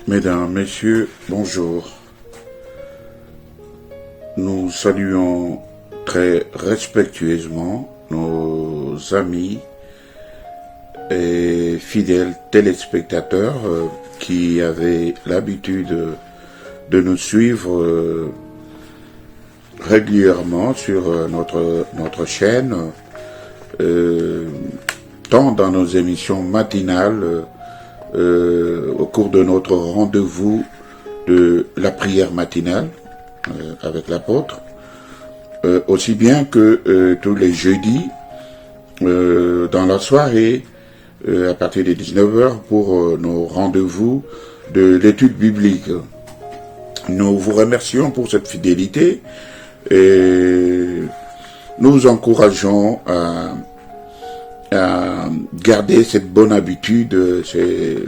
Mesdames, Messieurs, bonjour. Nous saluons très respectueusement nos amis et fidèles téléspectateurs qui avaient l'habitude de nous suivre régulièrement sur notre chaîne, tant dans nos émissions matinales au cours de notre rendez-vous de la prière matinale avec l'apôtre, aussi bien que tous les jeudis dans la soirée à partir des 19h pour nos rendez-vous de l'étude biblique. Nous vous remercions pour cette fidélité et nous vous encourageons à garder cette bonne habitude.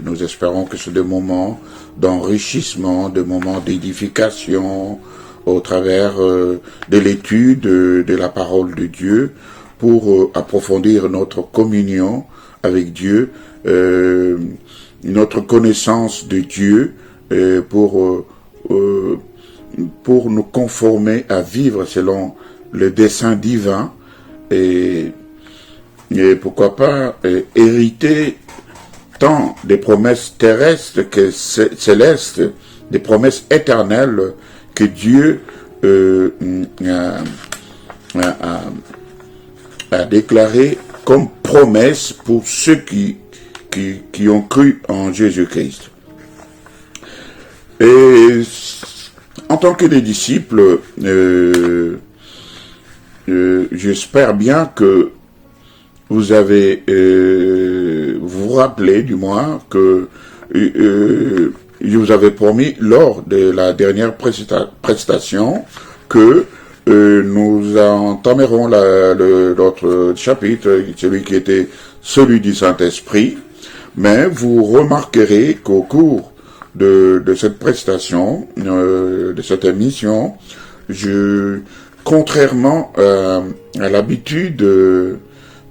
Nous espérons que c'est des moments d'enrichissement, des moments d'édification au travers de l'étude de la parole de Dieu pour approfondir notre communion avec Dieu, notre connaissance de Dieu, pour nous conformer à vivre selon le dessein divin et pourquoi pas hériter tant des promesses terrestres que célestes, des promesses éternelles que Dieu a déclarées comme promesses pour ceux qui ont cru en Jésus-Christ. Et en tant que des disciples, j'espère bien que vous avez, vous vous rappelez du moins que je vous avais promis lors de la dernière prestation que nous entamerons l'autre chapitre, celui qui était celui du Saint-Esprit, mais vous remarquerez qu'au cours de cette prestation, de cette émission, contrairement à l'habitude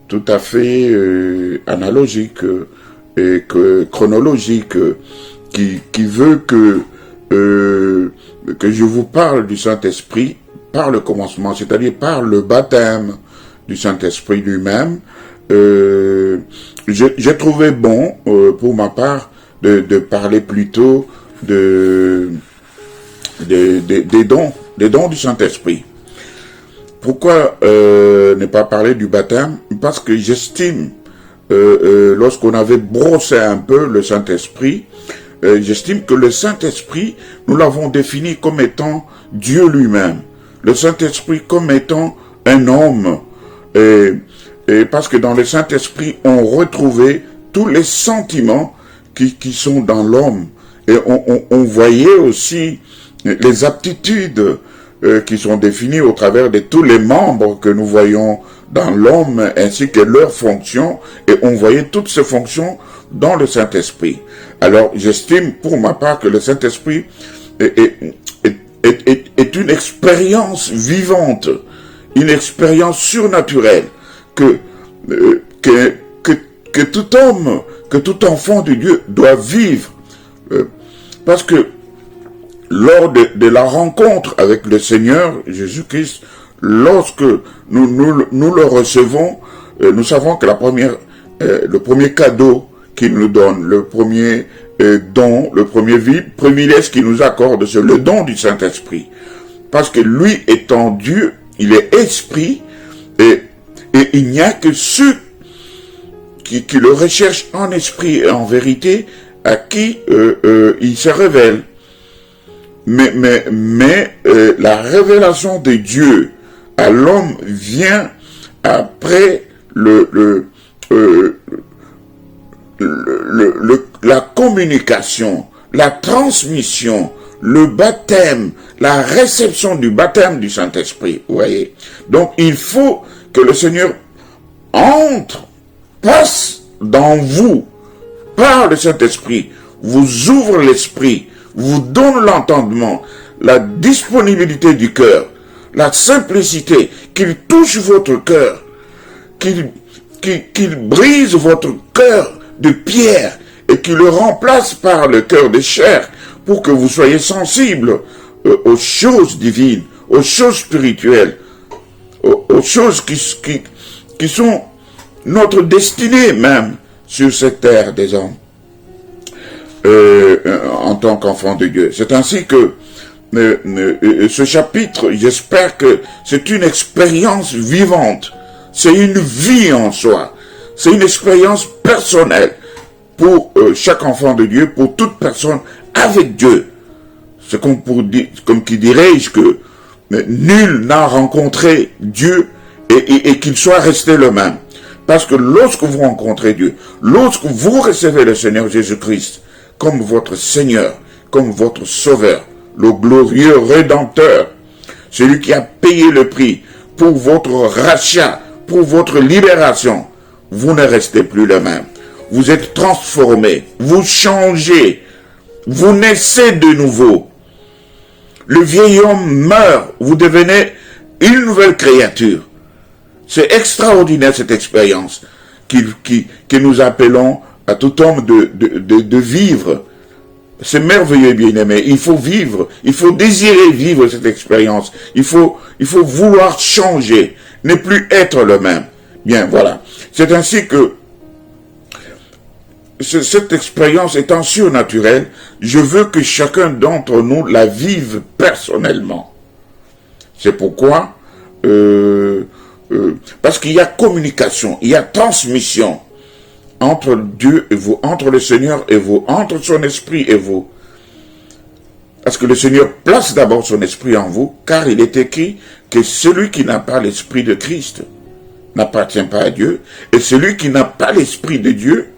tout à fait analogique et chronologique qui veut que je vous parle du Saint-Esprit par le commencement, c'est-à-dire par le baptême du Saint-Esprit lui-même. J'ai trouvé bon pour ma part de parler plutôt des dons du Saint-Esprit. Pourquoi ne pas parler du baptême? Parce que j'estime, lorsqu'on avait brossé un peu le Saint-Esprit, j'estime que le Saint-Esprit, nous l'avons défini comme étant Dieu lui-même. Le Saint-Esprit comme étant un homme. Et parce que dans le Saint-Esprit, on retrouvait tous les sentiments qui sont dans l'homme. Et on voyait aussi les aptitudes qui sont définis au travers de tous les membres que nous voyons dans l'homme, ainsi que leurs fonctions, et on voyait toutes ces fonctions dans le Saint-Esprit. Alors, j'estime pour ma part que le Saint-Esprit est une expérience vivante, une expérience surnaturelle, que tout homme, que tout enfant de Dieu doit vivre, parce que lors de la rencontre avec le Seigneur Jésus-Christ, lorsque nous le recevons, nous savons que le premier cadeau qu'il nous donne, le premier don, le premier privilège qu'il nous accorde, c'est le don du Saint-Esprit. Parce que lui étant Dieu, il est esprit, et il n'y a que ceux qui le recherchent en esprit et en vérité, à qui il se révèle. Mais la révélation de Dieu à l'homme vient après la communication, la transmission, le baptême, la réception du baptême du Saint-Esprit. Vous voyez? Donc il faut que le Seigneur passe dans vous par le Saint-Esprit, vous ouvre l'esprit, vous donne l'entendement, la disponibilité du cœur, la simplicité, qu'il touche votre cœur, qu'il brise votre cœur de pierre et qu'il le remplace par le cœur de chair, pour que vous soyez sensibles aux choses divines, aux choses spirituelles, aux choses qui sont notre destinée même sur cette terre des hommes, en tant qu'enfants de Dieu. C'est ainsi que ce chapitre, j'espère que c'est une expérience vivante, c'est une vie en soi, c'est une expérience personnelle pour chaque enfant de Dieu, pour toute personne avec Dieu. C'est comme qui dirais-je que nul n'a rencontré Dieu et qu'il soit resté le même. Parce que lorsque vous rencontrez Dieu, lorsque vous recevez le Seigneur Jésus-Christ comme votre Seigneur, comme votre Sauveur, le glorieux Rédempteur, celui qui a payé le prix pour votre rachat, pour votre libération, vous ne restez plus le même. Vous êtes transformé, vous changez, vous naissez de nouveau. Le vieil homme meurt, vous devenez une nouvelle créature. C'est extraordinaire cette expérience que nous appelons à tout homme de vivre. C'est merveilleux, bien-aimé. Il faut vivre, il faut désirer vivre cette expérience. Il faut vouloir changer, ne plus être le même. Bien, voilà. C'est ainsi que cette expérience étant surnaturelle, je veux que chacun d'entre nous la vive personnellement. C'est pourquoi, parce qu'il y a communication, il y a transmission entre Dieu et vous, entre le Seigneur et vous, entre son esprit et vous. Parce que le Seigneur place d'abord son esprit en vous, car il est écrit que celui qui n'a pas l'esprit de Christ n'appartient pas à Dieu, et celui qui n'a pas l'esprit de Dieu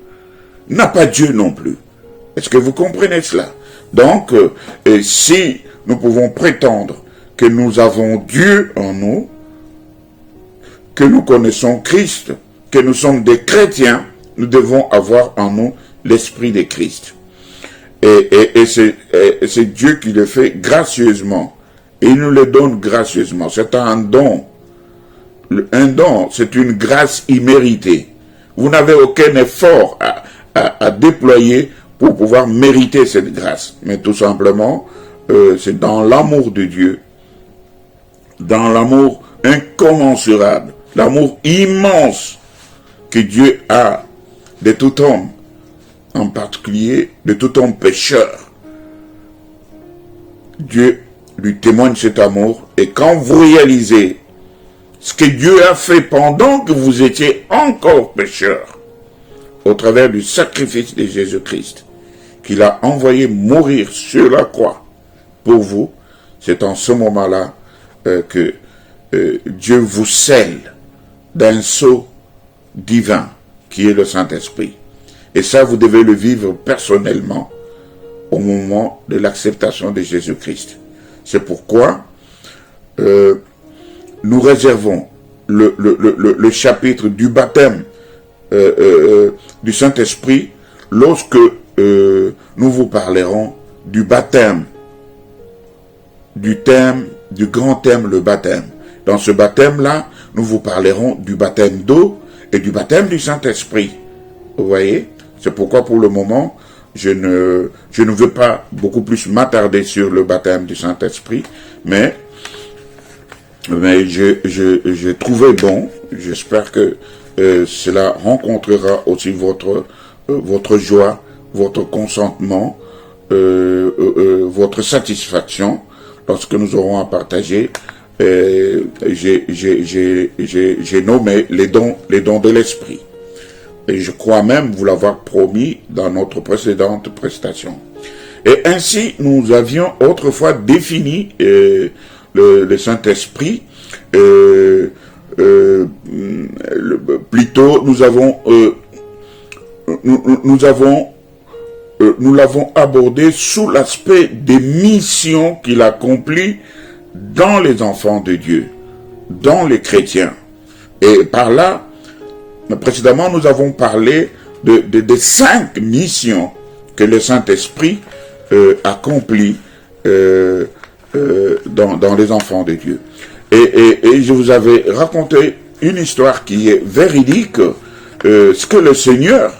n'a pas Dieu non plus. Est-ce que vous comprenez cela? Donc, si nous pouvons prétendre que nous avons Dieu en nous, que nous connaissons Christ, que nous sommes des chrétiens, nous devons avoir en nous l'esprit de Christ. Et c'est Dieu qui le fait gracieusement. Et il nous le donne gracieusement. C'est un don. Un don, c'est une grâce imméritée. Vous n'avez aucun effort à déployer pour pouvoir mériter cette grâce. Mais tout simplement, c'est dans l'amour de Dieu, dans l'amour incommensurable, l'amour immense que Dieu a de tout homme, en particulier de tout homme pécheur. Dieu lui témoigne cet amour, et quand vous réalisez ce que Dieu a fait pendant que vous étiez encore pécheur, au travers du sacrifice de Jésus-Christ, qu'il a envoyé mourir sur la croix pour vous, c'est en ce moment-là que Dieu vous scelle d'un sceau divin qui est le Saint-Esprit. Et ça, vous devez le vivre personnellement au moment de l'acceptation de Jésus-Christ. C'est pourquoi nous réservons le chapitre du baptême du Saint-Esprit lorsque nous vous parlerons du baptême, du grand thème, le baptême. Dans ce baptême-là, nous vous parlerons du baptême d'eau et du baptême du Saint-Esprit. Vous voyez? C'est pourquoi pour le moment, je ne veux pas beaucoup plus m'attarder sur le baptême du Saint-Esprit, mais j'ai trouvé bon, j'espère que cela rencontrera aussi votre joie, votre consentement, votre satisfaction lorsque nous aurons à partager. J'ai nommé les dons de l'esprit. Et je crois même vous l'avoir promis dans notre précédente prestation. Et ainsi, nous avions autrefois défini le Saint-Esprit. Plutôt, nous l'avons abordé sous l'aspect des missions qu'il accomplit dans les enfants de Dieu, dans les chrétiens. Et par là, précédemment, nous avons parlé de 5 missions que le Saint-Esprit accomplit dans les enfants de Dieu. Et je vous avais raconté une histoire qui est véridique, ce que le Seigneur,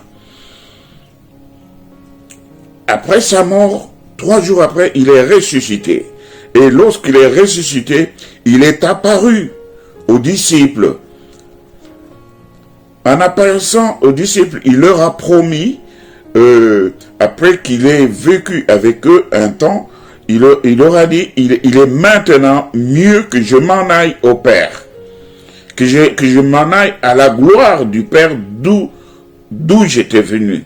après sa mort, 3 jours après, il est ressuscité. Et lorsqu'il est ressuscité, il est apparu aux disciples. En apparaissant aux disciples, il leur a promis, après qu'il ait vécu avec eux un temps, il leur a dit, il est maintenant mieux que je m'en aille au Père. Que je m'en aille à la gloire du Père d'où j'étais venu.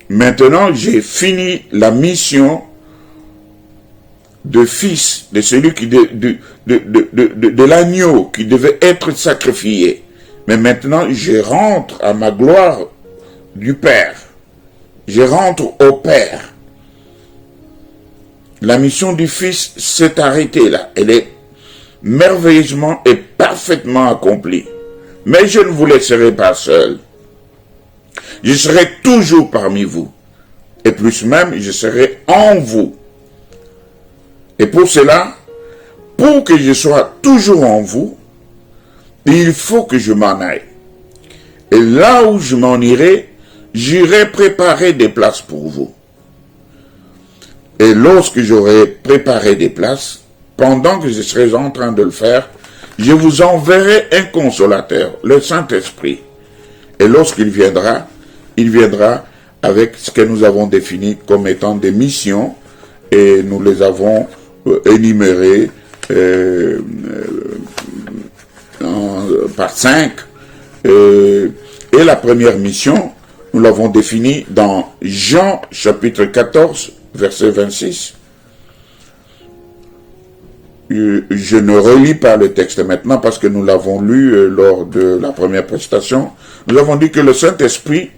Maintenant, j'ai fini la mission de fils, de celui qui de l'agneau qui devait être sacrifié. Mais maintenant, je rentre à ma gloire du Père. Je rentre au Père. La mission du Fils s'est arrêtée là. Elle est merveilleusement et parfaitement accomplie. Mais je ne vous laisserai pas seul. Je serai toujours parmi vous. Et plus même, je serai en vous. Et pour cela, pour que je sois toujours en vous, il faut que je m'en aille. Et là où je m'en irai, j'irai préparer des places pour vous. Et lorsque j'aurai préparé des places, pendant que je serai en train de le faire, je vous enverrai un consolateur, le Saint-Esprit. Et lorsqu'il viendra, il viendra avec ce que nous avons défini comme étant des missions, et nous les avons énumérées par 5. Et la première mission, nous l'avons définie dans Jean chapitre 14, verset 26. Je ne relis pas le texte maintenant parce que nous l'avons lu lors de la première prestation. Nous avons dit que le Saint-Esprit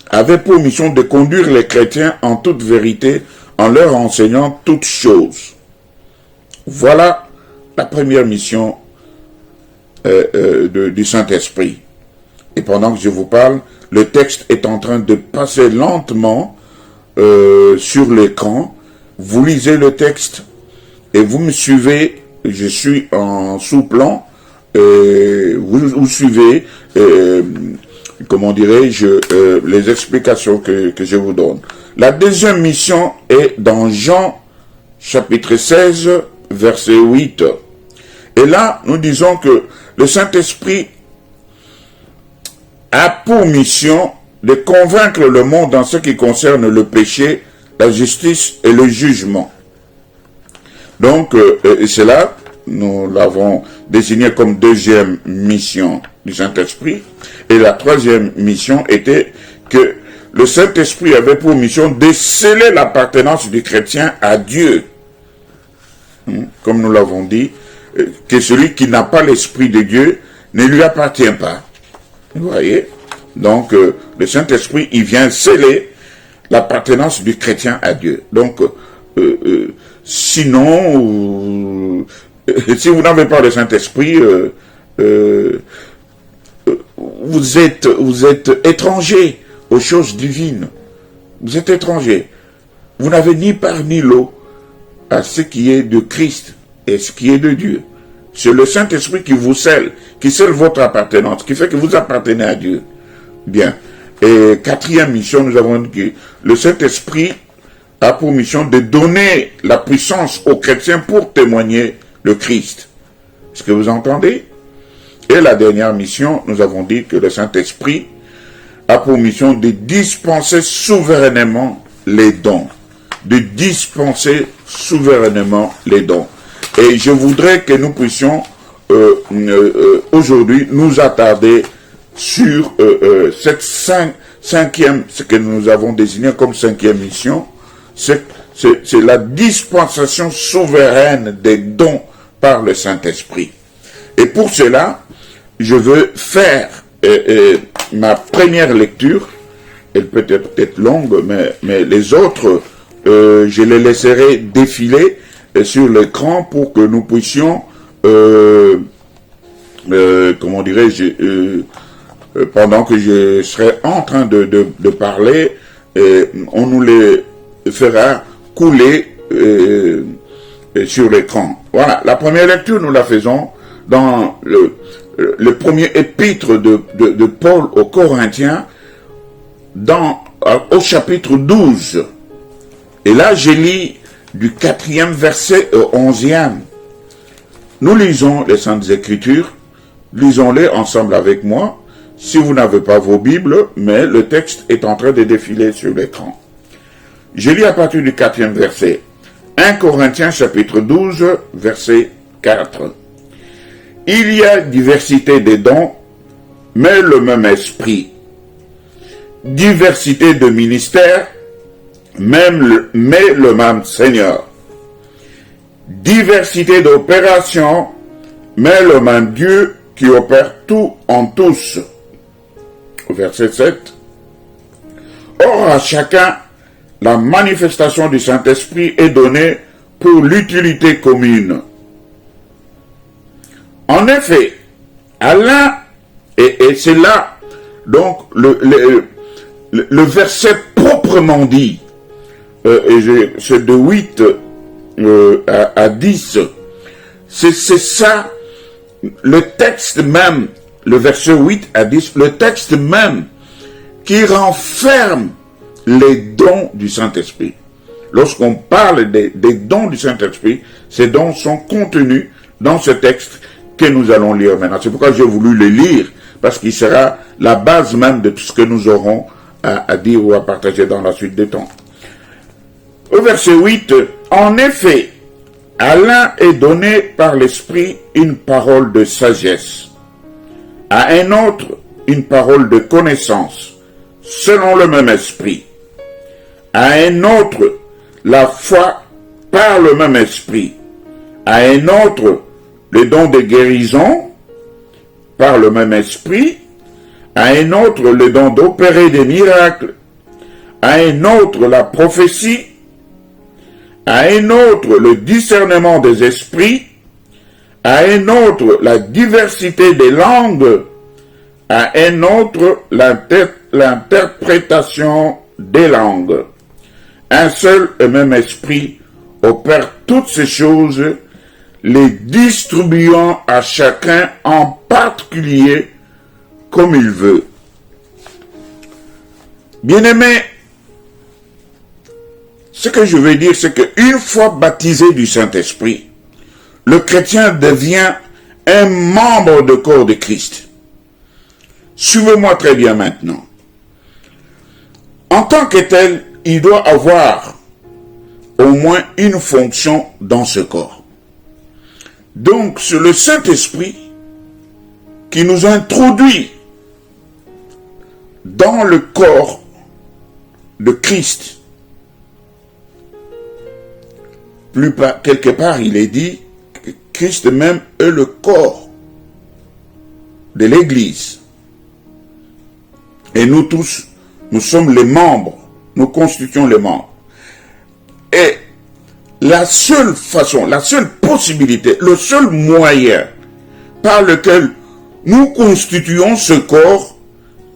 avait pour mission de conduire les chrétiens en toute vérité en leur enseignant toutes choses. Voilà la première mission du Saint-Esprit. Et pendant que je vous parle, le texte est en train de passer lentement sur l'écran. Vous lisez le texte et vous me suivez. Je suis en sous-plan. Vous suivez, comment dirais-je, les explications que je vous donne. La deuxième mission est dans Jean chapitre 16, verset 8. Et là, nous disons que le Saint-Esprit a pour mission de convaincre le monde en ce qui concerne le péché, la justice et le jugement. Donc, cela, nous l'avons désigné comme deuxième mission du Saint-Esprit. Et la troisième mission était que le Saint-Esprit avait pour mission de sceller l'appartenance du chrétien à Dieu. Comme nous l'avons dit, que celui qui n'a pas l'Esprit de Dieu ne lui appartient pas. Vous voyez? Donc, le Saint-Esprit, il vient sceller l'appartenance du chrétien à Dieu. Donc, sinon, si vous n'avez pas le Saint-Esprit, vous êtes étranger aux choses divines. Vous êtes étranger. Vous n'avez ni part ni lot à ce qui est de Christ et ce qui est de Dieu. C'est le Saint-Esprit qui vous scelle, qui scelle votre appartenance, qui fait que vous appartenez à Dieu. Bien. Et quatrième mission, nous avons dit que le Saint-Esprit a pour mission de donner la puissance aux chrétiens pour témoigner le Christ. Est-ce que vous entendez? Et la dernière mission, nous avons dit que le Saint-Esprit a pour mission de dispenser souverainement les dons. De dispenser souverainement les dons. Et je voudrais que nous puissions aujourd'hui nous attarder sur cette cinquième, ce que nous avons désigné comme cinquième mission, c'est la dispensation souveraine des dons par le Saint-Esprit. Et pour cela, je veux faire ma première lecture. Elle peut être peut-être longue, mais les autres, je les laisserai défiler sur l'écran pour que nous puissions, comment dirais-je, pendant que je serai en train de parler, on nous les fera couler sur l'écran. Voilà, la première lecture, nous la faisons dans le premier épître de Paul aux Corinthiens, au chapitre 12. Et là, je lis du 4e verset au 11e. Nous lisons les Saintes Écritures. Lisons-les ensemble avec moi. Si vous n'avez pas vos Bibles, mais le texte est en train de défiler sur l'écran. Je lis à partir du 4e verset. 1 Corinthiens chapitre 12, verset 4. Il y a diversité des dons, mais le même esprit. Diversité de ministères, mais le même Seigneur. Diversité d'opérations, mais le même Dieu qui opère tout en tous. Verset 7. Or à chacun, la manifestation du Saint-Esprit est donnée pour l'utilité commune. En effet, à l'un, et c'est là, donc, le verset proprement dit, c'est de 8 à 10, c'est ça, le texte même, le verset 8 à 10, le texte même qui renferme les dons du Saint-Esprit. Lorsqu'on parle des dons du Saint-Esprit, ces dons sont contenus dans ce texte que nous allons lire maintenant. C'est pourquoi j'ai voulu le lire, parce qu'il sera la base même de tout ce que nous aurons à dire ou à partager dans la suite des temps. Au verset 8, en effet, à l'un est donné par l'Esprit une parole de sagesse, à un autre une parole de connaissance, selon le même Esprit, à un autre la foi par le même Esprit, à un autre le don de guérison par le même Esprit, à un autre le don d'opérer des miracles, à un autre la prophétie, à un autre le discernement des esprits, à un autre la diversité des langues, à un autre l'interprétation des langues. Un seul et même esprit opère toutes ces choses, les distribuant à chacun en particulier comme il veut. Bien-aimés, ce que je veux dire, c'est qu'une fois baptisé du Saint-Esprit, le chrétien devient un membre du corps de Christ. Suivez-moi très bien maintenant. En tant que tel, il doit avoir au moins une fonction dans ce corps. Donc, c'est le Saint-Esprit qui nous introduit dans le corps de Christ. Quelque part, il est dit que Christ même est le corps de l'Église. Et nous tous, nous sommes les membres, nous constituons les membres. Et la seule façon, la seule possibilité, le seul moyen par lequel nous constituons ce corps,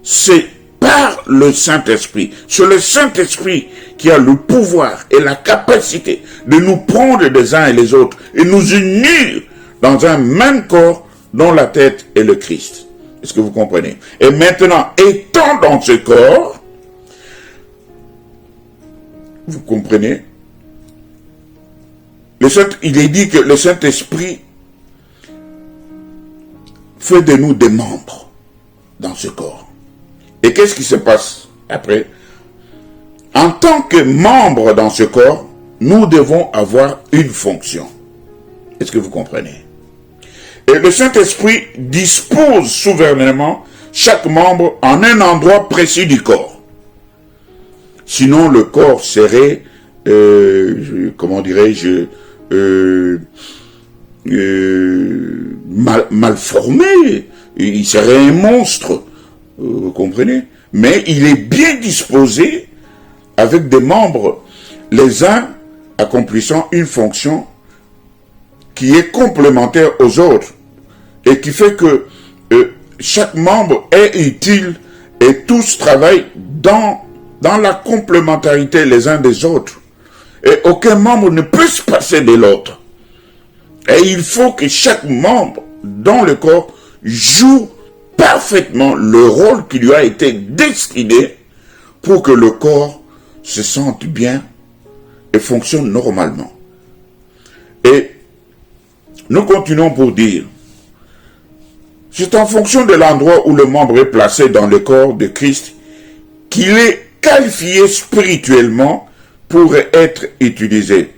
c'est par le Saint-Esprit. C'est le Saint-Esprit qui a le pouvoir et la capacité de nous prendre les uns et les autres et nous unir dans un même corps dont la tête est le Christ. Est-ce que vous comprenez? Et maintenant, étant dans ce corps, vous comprenez? Il est dit que le Saint-Esprit fait de nous des membres dans ce corps. Et qu'est-ce qui se passe après? En tant que membres dans ce corps, nous devons avoir une fonction. Est-ce que vous comprenez? Et le Saint-Esprit dispose souverainement chaque membre en un endroit précis du corps. Sinon, le corps serait, comment dirais-je, mal formé. Il serait un monstre. Vous comprenez? Mais il est bien disposé avec des membres, les uns accomplissant une fonction qui est complémentaire aux autres et qui fait que chaque membre est utile et tous travaillent dans la complémentarité les uns des autres. Et aucun membre ne peut se passer de l'autre. Et il faut que chaque membre dans le corps joue parfaitement le rôle qui lui a été destiné pour que le corps se sente bien et fonctionne normalement. Et nous continuons pour dire, c'est en fonction de l'endroit où le membre est placé dans le corps de Christ qu'il est qualifié spirituellement pour être utilisé.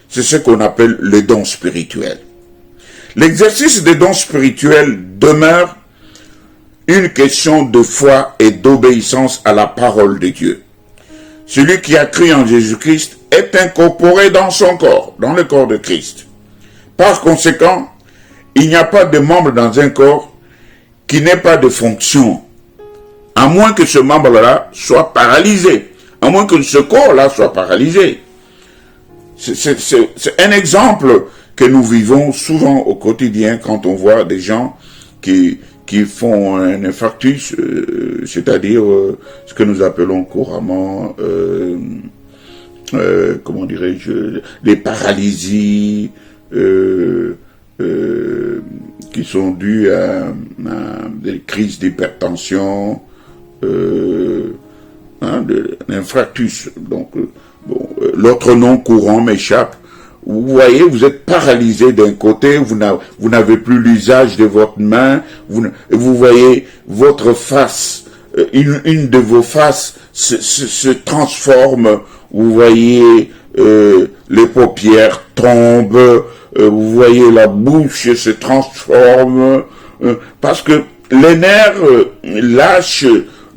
C'est ce qu'on appelle le don spirituel. L'exercice des dons spirituels demeure une question de foi et d'obéissance à la parole de Dieu. Celui qui a cru en Jésus-Christ est incorporé dans son corps, dans le corps de Christ. Par conséquent, il n'y a pas de membre dans un corps qui n'ait pas de fonction, à moins que ce membre-là soit paralysé, à moins que ce corps-là soit paralysé. C'est un exemple que nous vivons souvent au quotidien quand on voit des gens qui font un infarctus, c'est-à-dire ce que nous appelons couramment, comment dirais-je, des paralysies qui sont dues à des crises d'hypertension, de l'infarctus. Donc, l'autre nom courant m'échappe. Vous voyez, vous êtes paralysé d'un côté, vous n'avez plus l'usage de votre main, vous voyez votre face, une de vos faces se transforme, vous voyez les paupières tombent, vous voyez la bouche se transforme, parce que les nerfs lâchent,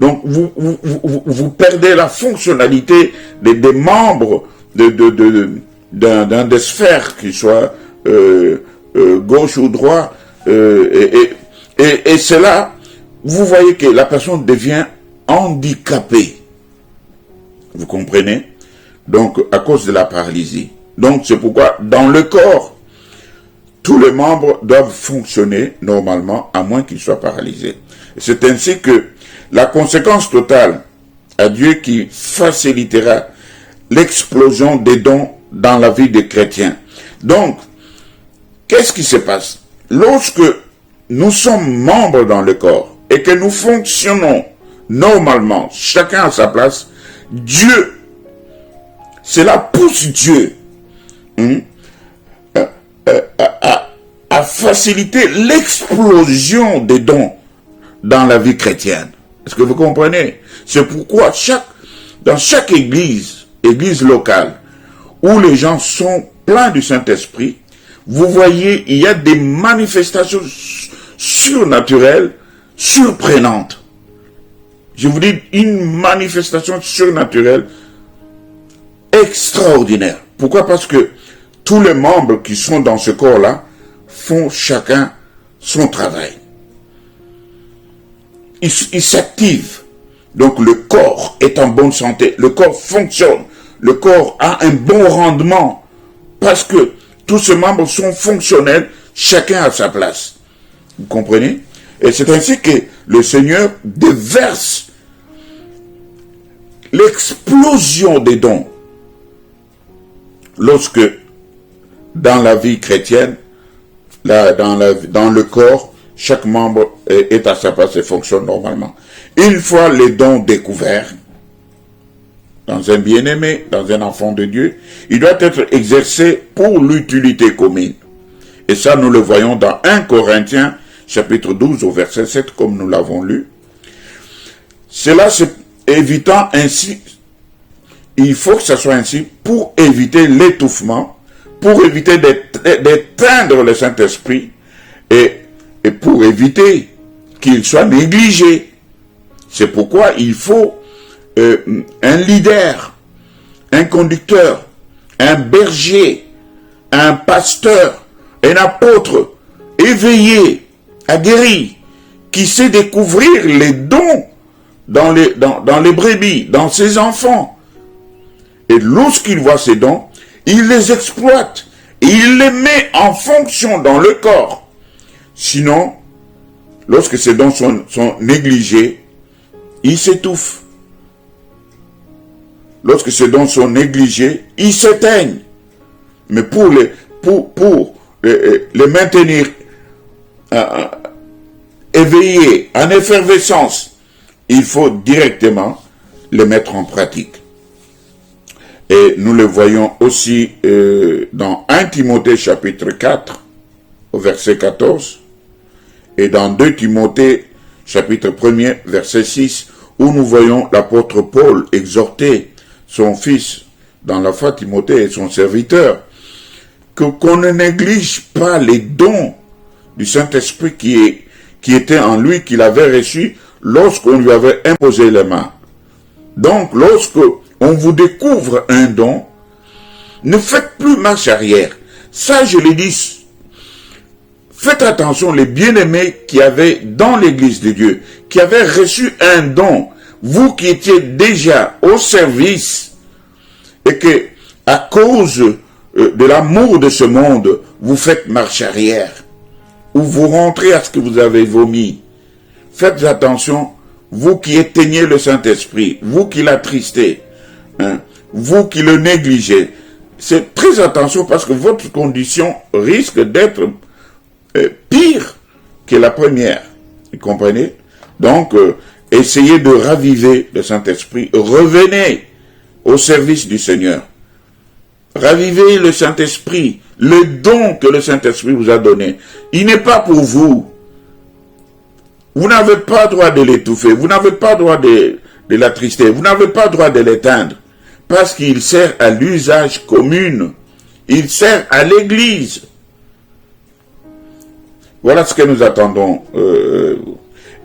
donc vous perdez la fonctionnalité des membres d'un des sphères, qu'il soit gauche ou droit, et c'est là, vous voyez que la personne devient handicapée. Vous comprenez? Donc, à cause de la paralysie. Donc, c'est pourquoi, dans le corps, tous les membres doivent fonctionner normalement, à moins qu'ils soient paralysés. C'est ainsi que la conséquence totale à Dieu qui facilitera l'explosion des dons dans la vie des chrétiens. Donc, qu'est-ce qui se passe? Lorsque nous sommes membres dans le corps et que nous fonctionnons normalement, chacun à sa place, Dieu, cela pousse Dieu à faciliter l'explosion des dons dans la vie chrétienne. Est-ce que vous comprenez? C'est pourquoi dans chaque église locale, où les gens sont pleins du Saint-Esprit, vous voyez, il y a des manifestations surnaturelles, surprenantes. Je vous dis, une manifestation surnaturelle extraordinaire. Pourquoi? Parce que tous les membres qui sont dans ce corps-là font chacun son travail. Ils s'activent. Donc le corps est en bonne santé, le corps fonctionne, le corps a un bon rendement, parce que tous ces membres sont fonctionnels, chacun à sa place. Vous comprenez? Et c'est ainsi que le Seigneur déverse l'explosion des dons. Lorsque, dans la vie chrétienne, dans le corps, chaque membre est à sa place et fonctionne normalement. Une fois les dons découverts, dans un bien-aimé, dans un enfant de Dieu, il doit être exercé pour l'utilité commune. Et ça, nous le voyons dans 1 Corinthiens, chapitre 12, au verset 7, comme nous l'avons lu. Cela, c'est évitant ainsi, il faut que ça soit ainsi, pour éviter l'étouffement, pour éviter d'éteindre le Saint-Esprit, et pour éviter qu'il soit négligé. C'est pourquoi il faut un leader, un conducteur, un berger, un pasteur, un apôtre, éveillé, aguerri, qui sait découvrir les dons dans les brebis, dans ses enfants. Et lorsqu'il voit ces dons, il les exploite, et il les met en fonction dans le corps. Sinon, lorsque ces dons sont négligés, ils s'étouffent. Lorsque ces dons sont négligés, ils s'éteignent. Mais pour les maintenir éveillés, en effervescence, il faut directement les mettre en pratique. Et nous le voyons aussi dans 1 Timothée chapitre 4, au verset 14, et dans 2 Timothée chapitre 1er, verset 6, où nous voyons l'apôtre Paul exhorter son fils dans la foi, Timothée, et son serviteur, qu'on ne néglige pas les dons du Saint-Esprit qui étaient en lui, qu'il avait reçu lorsqu'on lui avait imposé les mains. Donc, lorsque on vous découvre un don, ne faites plus marche arrière. Ça, je le dis. Faites attention, les bien-aimés qui avaient dans l'église de Dieu, qui avaient reçu un don, vous qui étiez déjà au service, et que, à cause de l'amour de ce monde, vous faites marche arrière, ou vous rentrez à ce que vous avez vomi. Faites attention, vous qui éteignez le Saint-Esprit, vous qui l'attristez, hein, vous qui le négligez. C'est très attention parce que votre condition risque d'être pire que la première. Vous comprenez? Donc, essayez de raviver le Saint-Esprit. Revenez au service du Seigneur. Ravivez le Saint-Esprit, le don que le Saint-Esprit vous a donné. Il n'est pas pour vous. Vous n'avez pas droit de l'étouffer, vous n'avez pas droit de l'attrister, vous n'avez pas droit de l'éteindre, parce qu'il sert à l'usage commun. Il sert à l'Église. Voilà ce que nous attendons.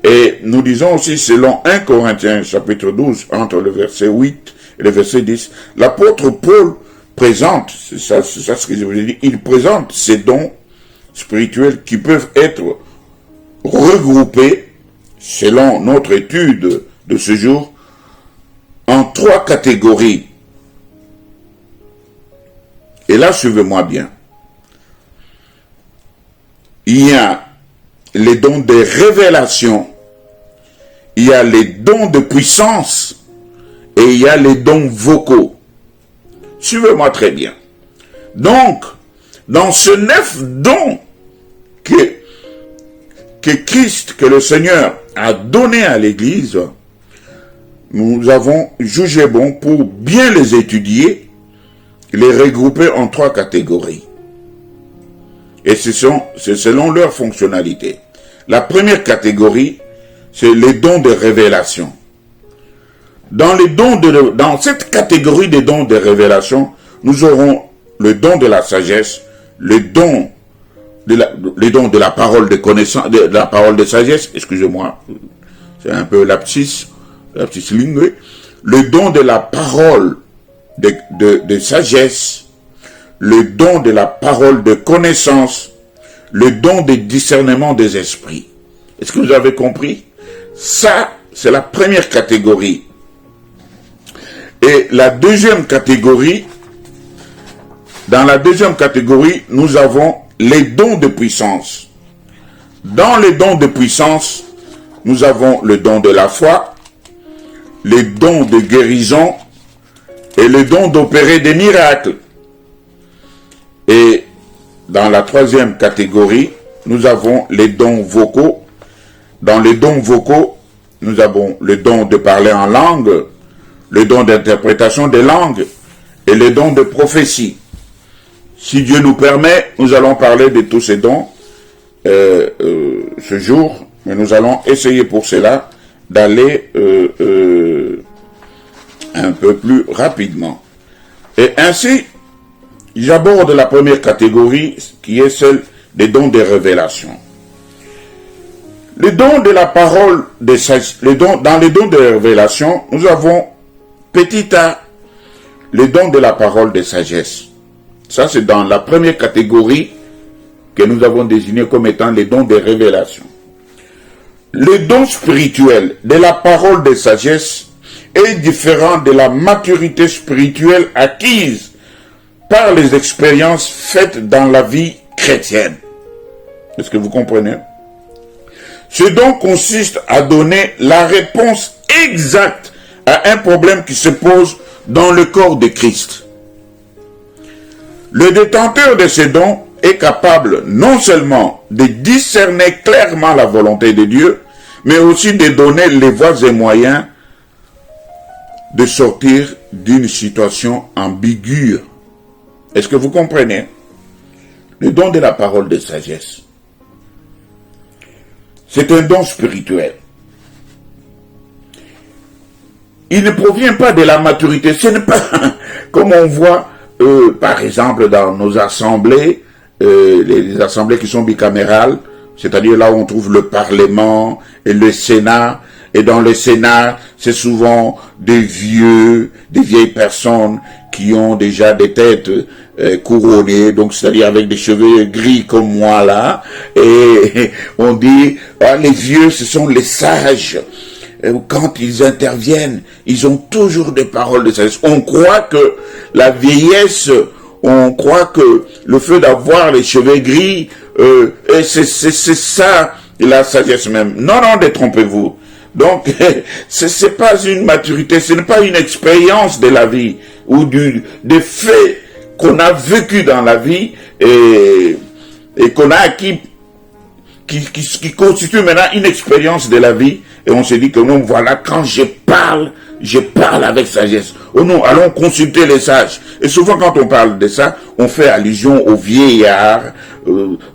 Et nous disons aussi, selon 1 Corinthiens chapitre 12, entre le verset 8 et le verset 10, l'apôtre Paul présente, c'est ça ce que je vous ai dit, il présente ces dons spirituels qui peuvent être regroupés, selon notre étude de ce jour, en 3 catégories. Et là, suivez-moi bien. Il y a les dons de révélation, il y a les dons de puissance, et il y a les dons vocaux. Suivez-moi très bien. Donc, dans ce 9 dons que Christ, que le Seigneur a donné à l'Église, nous avons jugé bon pour bien les étudier, les regrouper en 3 catégories. Et c'est selon leur fonctionnalité. La première catégorie, c'est les dons de révélation. Dans cette catégorie des dons de révélation, nous aurons le don de la sagesse, les dons de la parole de connaissance, de la parole de sagesse, excusez-moi, c'est un peu lapsus lingue, le don de la parole de sagesse, le don de la parole de connaissance, le don de discernement des esprits. Est-ce que vous avez compris? Ça, c'est la première catégorie. Et la deuxième catégorie, dans la deuxième catégorie, nous avons les dons de puissance. Dans les dons de puissance, nous avons le don de la foi, les dons de guérison et le don d'opérer des miracles. Et dans la troisième catégorie, nous avons les dons vocaux. Dans les dons vocaux, nous avons le don de parler en langue, le don d'interprétation des langues et le don de prophétie. Si Dieu nous permet, nous allons parler de tous ces dons ce jour, mais nous allons essayer pour cela d'aller un peu plus rapidement. Et ainsi, j'aborde la première catégorie qui est celle des dons de révélation. Les dons de la parole, dans les dons de révélation, nous avons petit a, les dons de la parole de sagesse. Ça, c'est dans la première catégorie que nous avons désigné comme étant les dons de révélation. Le don spirituel de la parole de sagesse est différent de la maturité spirituelle acquise par les expériences faites dans la vie chrétienne. Est-ce que vous comprenez? Ce don consiste à donner la réponse exacte à un problème qui se pose dans le corps de Christ. Le détenteur de ce don est capable non seulement de discerner clairement la volonté de Dieu, mais aussi de donner les voies et moyens de sortir d'une situation ambiguë. Est-ce que vous comprenez? Le don de la parole de sagesse, c'est un don spirituel. Il ne provient pas de la maturité. Ce n'est pas comme on voit, par exemple, dans nos assemblées, les assemblées qui sont bicamérales, c'est-à-dire là où on trouve le Parlement et le Sénat. Et dans le Sénat, c'est souvent des vieilles personnes qui ont déjà des têtes couronnées, donc c'est-à-dire avec des cheveux gris comme moi là. Et on dit, ah, les vieux, ce sont les sages. Quand ils interviennent, ils ont toujours des paroles de sagesse. On croit que la vieillesse, on croit que le fait d'avoir les cheveux gris, c'est ça la sagesse même. Non, détrompez-vous. Donc, c'est pas une maturité, ce n'est pas une expérience de la vie ou des faits qu'on a vécu dans la vie et qu'on a acquis, qui constitue maintenant une expérience de la vie. Et on se dit que non, voilà, quand je parle avec sagesse. Oh non, allons consulter les sages. Et souvent quand on parle de ça, on fait allusion aux vieillards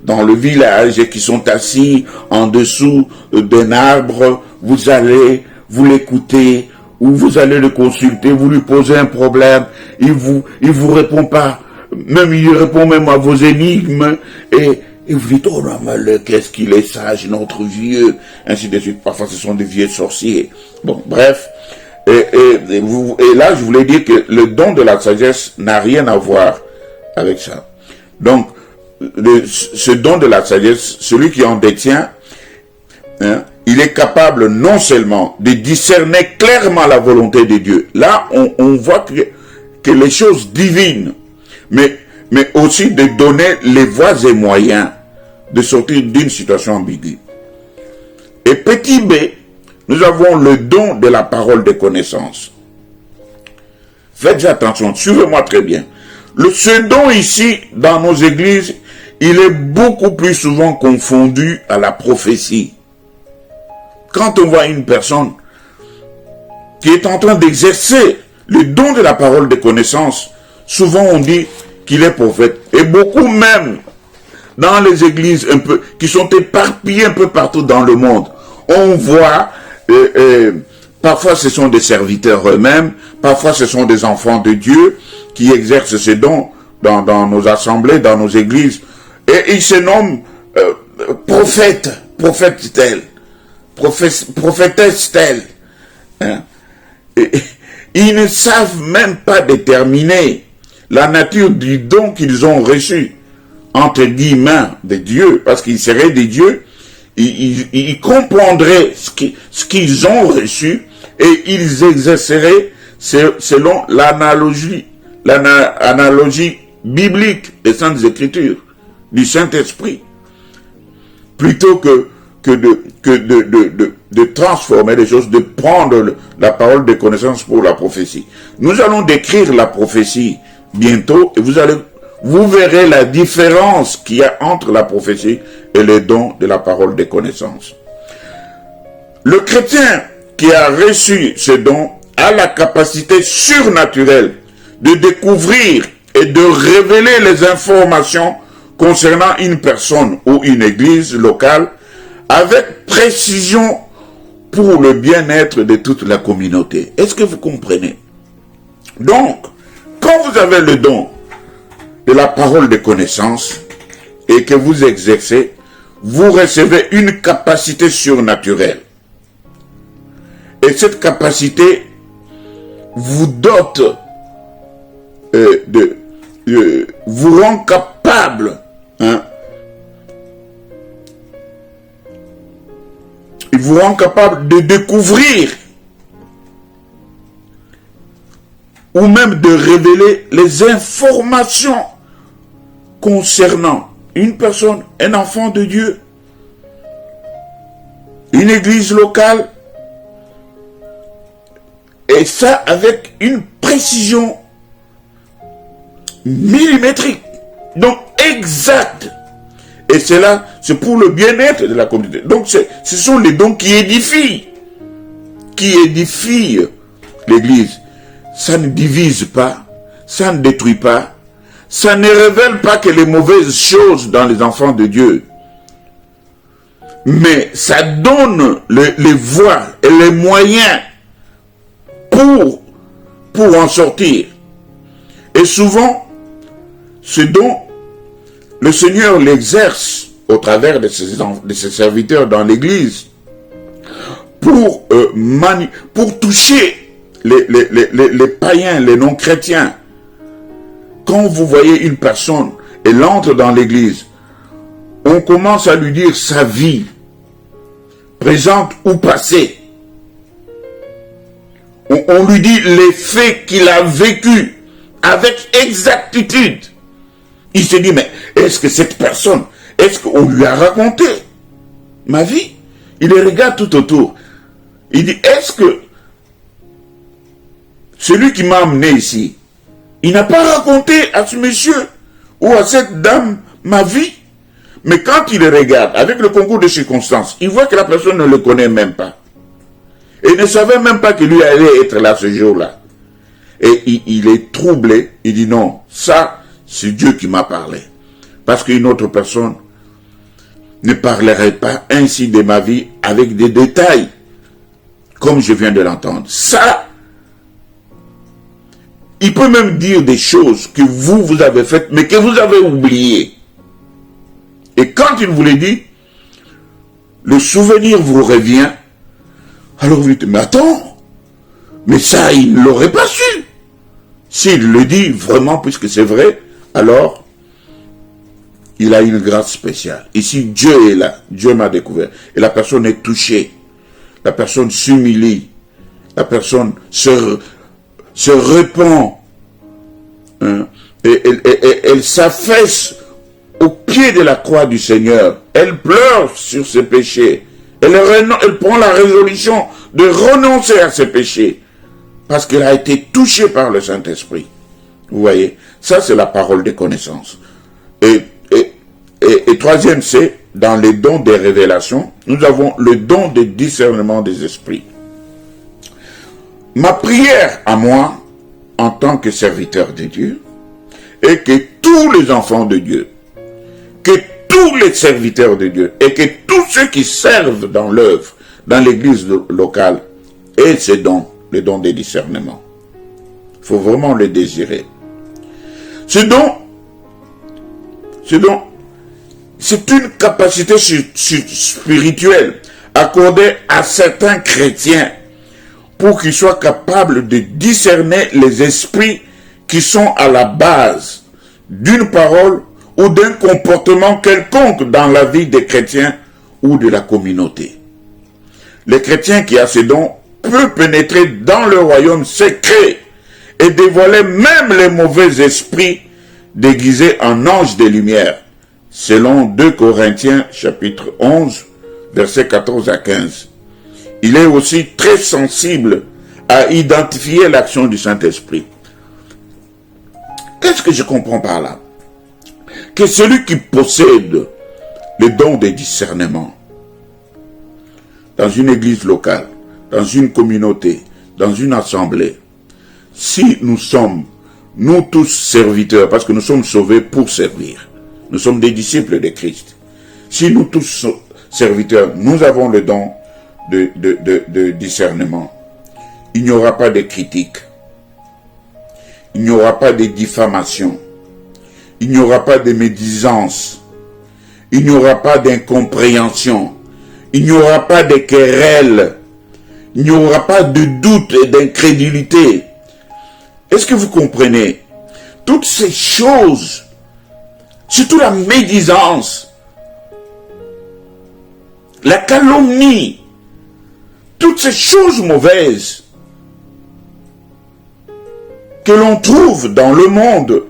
dans le village et qui sont assis en dessous d'un arbre. Vous l'écoutez, ou vous allez le consulter, vous lui posez un problème, il vous répond pas, même il répond même à vos énigmes, et vous dites, oh non, mais qu'est-ce qu'il est sage, notre vieux, ainsi de suite. Parfois ce sont des vieux sorciers. Bon, bref. Et là, je voulais dire que le don de la sagesse n'a rien à voir avec ça. Donc, ce don de la sagesse, celui qui en détient, hein, il est capable non seulement de discerner clairement la volonté de Dieu. Là, on voit que les choses divines, mais aussi de donner les voies et moyens de sortir d'une situation ambiguë. Et petit b, nous avons le don de la parole de connaissance. Faites attention, suivez-moi très bien. Ce don ici, dans nos églises, il est beaucoup plus souvent confondu à la prophétie. Quand on voit une personne qui est en train d'exercer le don de la parole de connaissance, souvent on dit qu'il est prophète. Et beaucoup même, dans les églises un peu, qui sont éparpillées un peu partout dans le monde, on voit, parfois ce sont des serviteurs eux-mêmes, parfois ce sont des enfants de Dieu qui exercent ces dons dans nos assemblées, dans nos églises, et ils se nomment prophète tel, prophétesse telle. Hein? Ils ne savent même pas déterminer la nature du don qu'ils ont reçu, entre guillemets, de Dieu, parce qu'ils seraient des dieux, ils comprendraient ce qu'ils ont reçu et ils exerceraient selon l'analogie biblique des Saintes Écritures, du Saint-Esprit, plutôt que de transformer les choses, de prendre la parole de connaissance pour la prophétie. Nous allons décrire la prophétie bientôt et vous verrez la différence qu'il y a entre la prophétie et le don de la parole de connaissance. Le chrétien qui a reçu ce don a la capacité surnaturelle de découvrir et de révéler les informations concernant une personne ou une église locale avec précision pour le bien-être de toute la communauté. Est-ce que vous comprenez? Donc, quand vous avez le don de la parole de connaissance et que vous exercez, vous recevez une capacité surnaturelle. Et cette capacité vous dote vous rend capable, hein, il vous rend capable de découvrir ou même de révéler les informations concernant une personne, un enfant de Dieu, une église locale, et ça avec une précision millimétrique, donc exacte. Et cela, c'est pour le bien-être de la communauté. Donc ce sont les dons qui édifient l'église. ça ne divise pas, ça ne détruit pas, ça ne révèle pas que les mauvaises choses dans les enfants de Dieu. Mais ça donne les voies et les moyens pour en sortir. Et souvent, ce don, le Seigneur l'exerce au travers de ses serviteurs dans l'Église pour toucher les païens, les non-chrétiens. Quand vous voyez une personne, elle entre dans l'Église, on commence à lui dire sa vie, présente ou passée. On lui dit les faits qu'il a vécus avec exactitude. Il se dit, mais est-ce que cette personne, est-ce qu'on lui a raconté ma vie? Il les regarde tout autour. Il dit, est-ce que celui qui m'a amené ici, il n'a pas raconté à ce monsieur ou à cette dame ma vie? Mais quand il le regarde, avec le concours de circonstances, il voit que la personne ne le connaît même pas. Et il ne savait même pas que lui allait être là ce jour-là. Et il est troublé, il dit non, ça, c'est Dieu qui m'a parlé. Parce qu'une autre personne ne parlerait pas ainsi de ma vie avec des détails, comme je viens de l'entendre. Ça, il peut même dire des choses que vous avez faites, mais que vous avez oubliées. Et quand il vous les dit, le souvenir vous revient. Alors vous dites, mais attends, mais ça, il ne l'aurait pas su. S'il le dit vraiment, puisque c'est vrai, alors, il a une grâce spéciale. Ici, Dieu est là. Dieu m'a découvert. Et la personne est touchée. La personne s'humilie. La personne se répand. Hein, et elle s'affaisse au pied de la croix du Seigneur. Elle pleure sur ses péchés. Elle prend la résolution de renoncer à ses péchés. Parce qu'elle a été touchée par le Saint-Esprit. Vous voyez, ça c'est la parole des connaissances. Et troisième, c'est dans les dons des révélations, nous avons le don de discernement des esprits. Ma prière à moi, en tant que serviteur de Dieu, est que tous les enfants de Dieu, que tous les serviteurs de Dieu, et que tous ceux qui servent dans l'œuvre, dans l'église locale, aient ces dons, le don des discernements. Il faut vraiment le désirer. Ce don, c'est une capacité spirituelle accordée à certains chrétiens pour qu'ils soient capables de discerner les esprits qui sont à la base d'une parole ou d'un comportement quelconque dans la vie des chrétiens ou de la communauté. Les chrétiens qui ont ces dons peuvent pénétrer dans le royaume secret et dévoiler même les mauvais esprits déguisés en anges de lumière, selon 2 Corinthiens chapitre 11, versets 14 à 15. Il est aussi très sensible à identifier l'action du Saint-Esprit. Qu'est-ce que je comprends par là? Que celui qui possède le don de discernement dans une église locale, dans une communauté, dans une assemblée, si nous sommes, nous tous serviteurs, parce que nous sommes sauvés pour servir, nous sommes des disciples de Christ, si nous tous serviteurs, nous avons le don de discernement, il n'y aura pas de critique, il n'y aura pas de diffamation, il n'y aura pas de médisance, il n'y aura pas d'incompréhension, il n'y aura pas de querelles, il n'y aura pas de doute et d'incrédulité. Est-ce que vous comprenez? Toutes ces choses, surtout la médisance, la calomnie, toutes ces choses mauvaises que l'on trouve dans le monde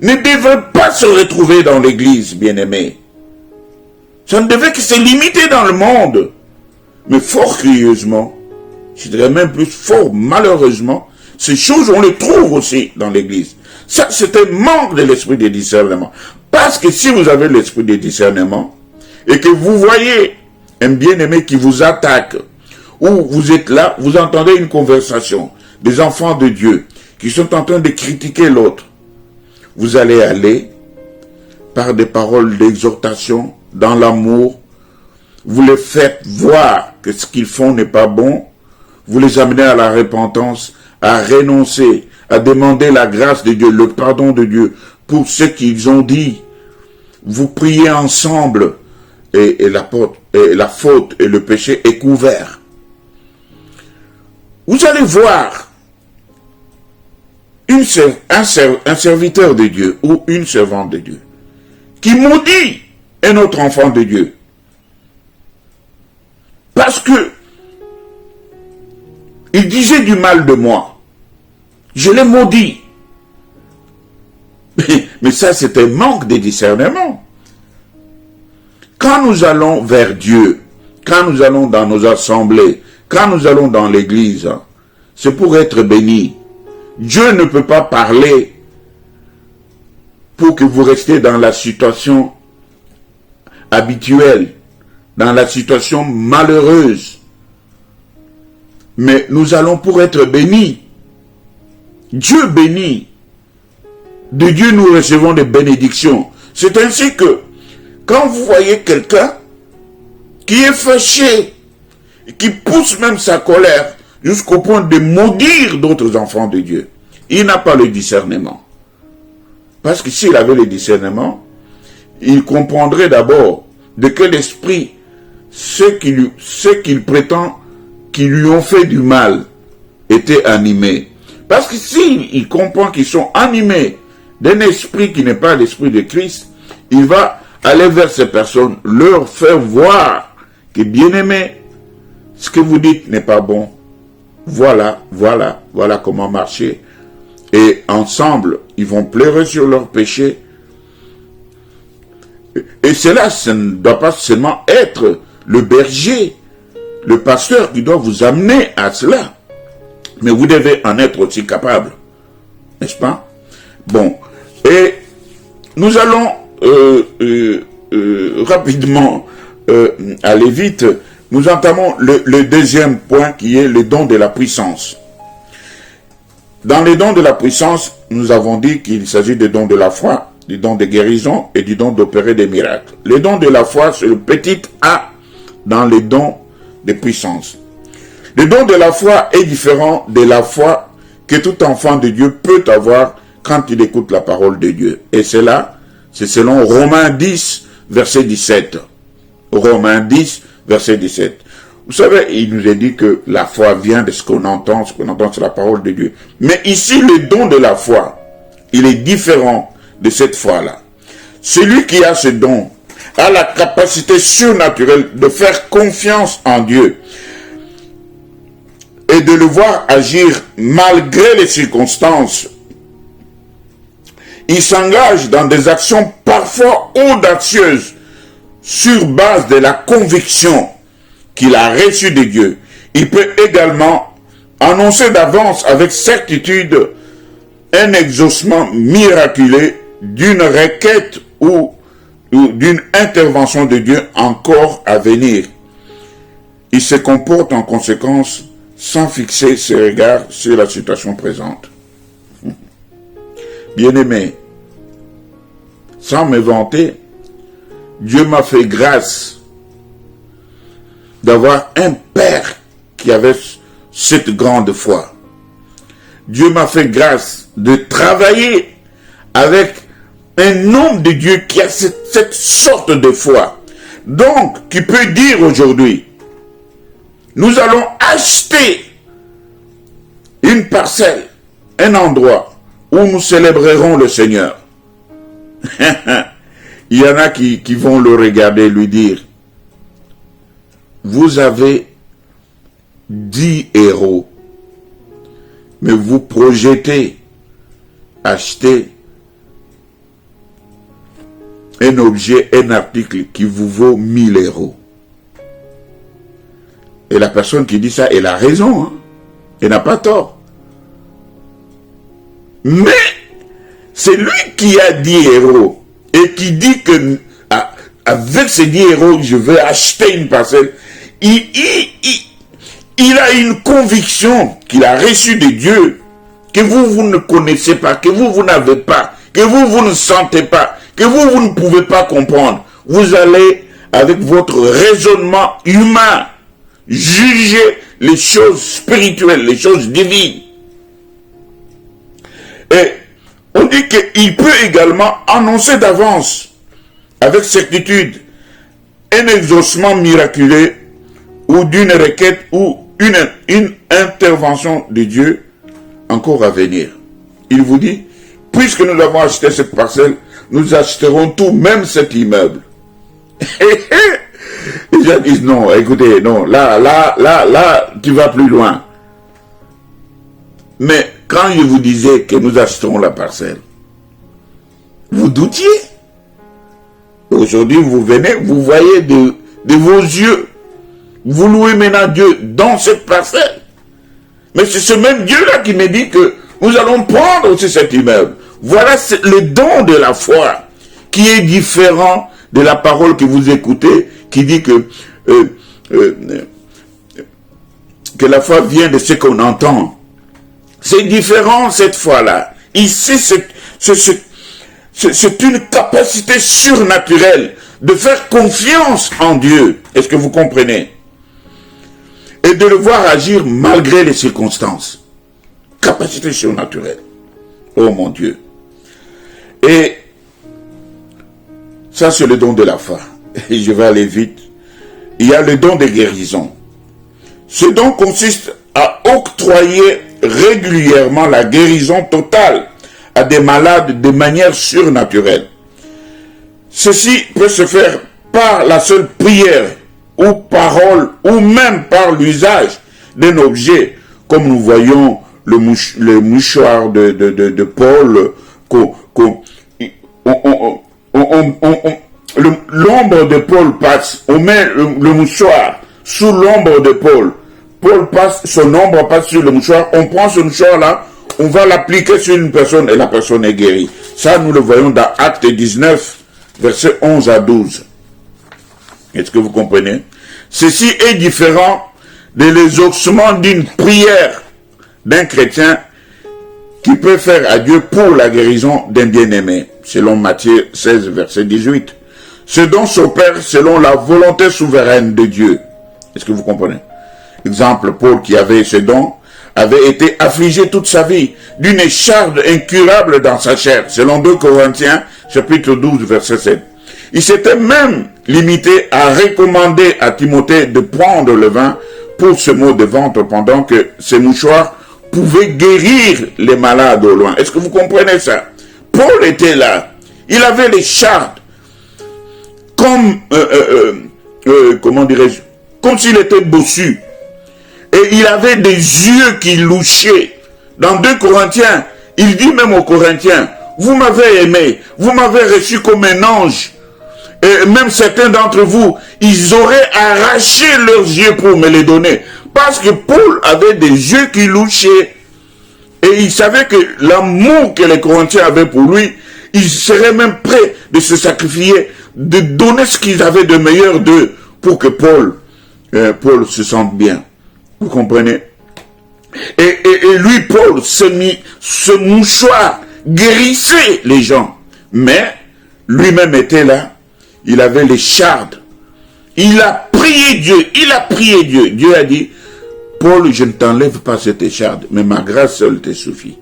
ne devraient pas se retrouver dans l'église, bien-aimés. Ça ne devait que se limiter dans le monde. Mais fort curieusement, je dirais même plus fort malheureusement, ces choses, on les trouve aussi dans l'église. Ça, c'est un manque de l'esprit de discernement. Parce que si vous avez l'esprit de discernement, et que vous voyez un bien-aimé qui vous attaque, ou vous êtes là, vous entendez une conversation, des enfants de Dieu qui sont en train de critiquer l'autre, vous allez aller par des paroles d'exhortation, dans l'amour, vous les faites voir que ce qu'ils font n'est pas bon, vous les amenez à la repentance, à renoncer, à demander la grâce de Dieu, le pardon de Dieu pour ce qu'ils ont dit. Vous priez ensemble et la faute et le péché est couvert. Vous allez voir un serviteur de Dieu ou une servante de Dieu qui maudit un autre enfant de Dieu. Parce que il disait du mal de moi. Je l'ai maudit. Mais ça, c'est un manque de discernement. Quand nous allons vers Dieu, quand nous allons dans nos assemblées, quand nous allons dans l'église, c'est pour être bénis. Dieu ne peut pas parler pour que vous restiez dans la situation habituelle, dans la situation malheureuse. Mais nous allons pour être bénis. Dieu bénit. De Dieu nous recevons des bénédictions. C'est ainsi que quand vous voyez quelqu'un qui est fâché, qui pousse même sa colère jusqu'au point de maudire d'autres enfants de Dieu, il n'a pas le discernement. Parce que s'il avait le discernement, il comprendrait d'abord de quel esprit ceux qu'il prétend qui lui ont fait du mal étaient animés. Parce que s'il comprend qu'ils sont animés d'un esprit qui n'est pas l'esprit de Christ, il va aller vers ces personnes, leur faire voir que, bien-aimés, ce que vous dites n'est pas bon. Voilà comment marcher. Et ensemble, ils vont pleurer sur leurs péchés. Et cela, ça ne doit pas seulement être le berger, le pasteur qui doit vous amener à cela. Mais vous devez en être aussi capable. N'est-ce pas? Bon. Et nous allons rapidement aller vite. Nous entamons le deuxième point qui est le don de la puissance. Dans les dons de la puissance, nous avons dit qu'il s'agit des dons de la foi, du don de guérison et du don d'opérer des miracles. Les dons de la foi, c'est le petit a dans les dons de puissance. Le don de la foi est différent de la foi que tout enfant de Dieu peut avoir quand il écoute la parole de Dieu. Et cela, c'est selon Romains 10, verset 17. Romains 10, verset 17. Vous savez, il nous est dit que la foi vient de ce qu'on entend c'est la parole de Dieu. Mais ici, le don de la foi, il est différent de cette foi-là. Celui qui a ce don a la capacité surnaturelle de faire confiance en Dieu et de le voir agir malgré les circonstances. Il s'engage dans des actions parfois audacieuses sur base de la conviction qu'il a reçue de Dieu. Il peut également annoncer d'avance avec certitude un exaucement miraculeux d'une requête ou d'une intervention de Dieu encore à venir. Il se comporte en conséquence sans fixer ses regards sur la situation présente. Bien-aimé, sans me vanter, Dieu m'a fait grâce d'avoir un père qui avait cette grande foi. Dieu m'a fait grâce de travailler avec un homme de Dieu qui a cette sorte de foi. Donc, qui peut dire aujourd'hui, nous allons acheter une parcelle, un endroit où nous célébrerons le Seigneur. Il y en a qui vont le regarder et lui dire, vous avez 10 héros, mais vous projetez acheter un objet, un article qui vous vaut 1000 euros. Et la personne qui dit ça, elle a raison, hein? Elle n'a pas tort. Mais c'est lui qui a 10 euros et qui dit que avec ces 10 euros, je vais acheter une parcelle. Il il a une conviction qu'il a reçue de Dieu, que vous ne connaissez pas, que vous n'avez pas, que vous ne sentez pas, que vous ne pouvez pas comprendre. Vous allez, avec votre raisonnement humain, juger les choses spirituelles, les choses divines. Et on dit qu'il peut également annoncer d'avance, avec certitude, un exaucement miraculeux ou d'une requête ou une intervention de Dieu encore à venir. Il vous dit, puisque nous avons acheté cette parcelle, nous achèterons tout, même cet immeuble. Les gens disent non, écoutez, non, là, tu vas plus loin. Mais quand je vous disais que nous acheterons la parcelle, vous doutiez. Aujourd'hui, vous venez, vous voyez de vos yeux. Vous louez maintenant Dieu dans cette parcelle. Mais c'est ce même Dieu-là qui me dit que nous allons prendre aussi cet immeuble. Voilà le don de la foi qui est différent de la parole que vous écoutez, qui dit que la foi vient de ce qu'on entend. C'est différent cette foi-là. Ici, c'est une capacité surnaturelle de faire confiance en Dieu. Est-ce que vous comprenez? Et de le voir agir malgré les circonstances. Capacité surnaturelle. Oh mon Dieu. Et ça, c'est le don de la foi. Et je vais aller vite. Il y a le don de guérison. Ce don consiste à octroyer régulièrement la guérison totale à des malades de manière surnaturelle. Ceci peut se faire par la seule prière ou parole ou même par l'usage d'un objet, comme nous voyons le mouchoir de Paul, l'ombre de Paul passe, on met le mouchoir sous l'ombre de Paul. Paul passe, son ombre passe sur le mouchoir, on prend ce mouchoir-là, on va l'appliquer sur une personne et la personne est guérie. Ça, nous le voyons dans Acte 19, versets 11 à 12. Est-ce que vous comprenez? Ceci est différent de l'exaucement d'une prière d'un chrétien qui peut faire à Dieu pour la guérison d'un bien-aimé, selon Matthieu 16, verset 18. Ce don s'opère selon la volonté souveraine de Dieu. Est-ce que vous comprenez? Exemple, Paul qui avait ce don, avait été affligé toute sa vie d'une écharde incurable dans sa chair, selon 2 Corinthiens, chapitre 12, verset 7. Il s'était même limité à recommander à Timothée de prendre le vin pour ce mot de ventre pendant que ces mouchoirs pouvaient guérir les malades au loin. Est-ce que vous comprenez ça? Paul était là. Il avait l'écharde comme, comment dirais-je, comme s'il était bossu. Et il avait des yeux qui louchaient. Dans 2 Corinthiens, il dit même aux Corinthiens, vous m'avez aimé, vous m'avez reçu comme un ange. Et même certains d'entre vous, ils auraient arraché leurs yeux pour me les donner. Parce que Paul avait des yeux qui louchaient. Et il savait que l'amour que les Corinthiens avaient pour lui, ils seraient même prêts de se sacrifier, de donner ce qu'ils avaient de meilleur d'eux pour que Paul se sente bien. Vous comprenez? Et lui, Paul, ce mouchoir guérissait les gens. Mais lui-même était là. Il avait l'écharde. Il a prié Dieu. Dieu a dit, Paul, je ne t'enlève pas cette écharde, mais ma grâce seule te suffit.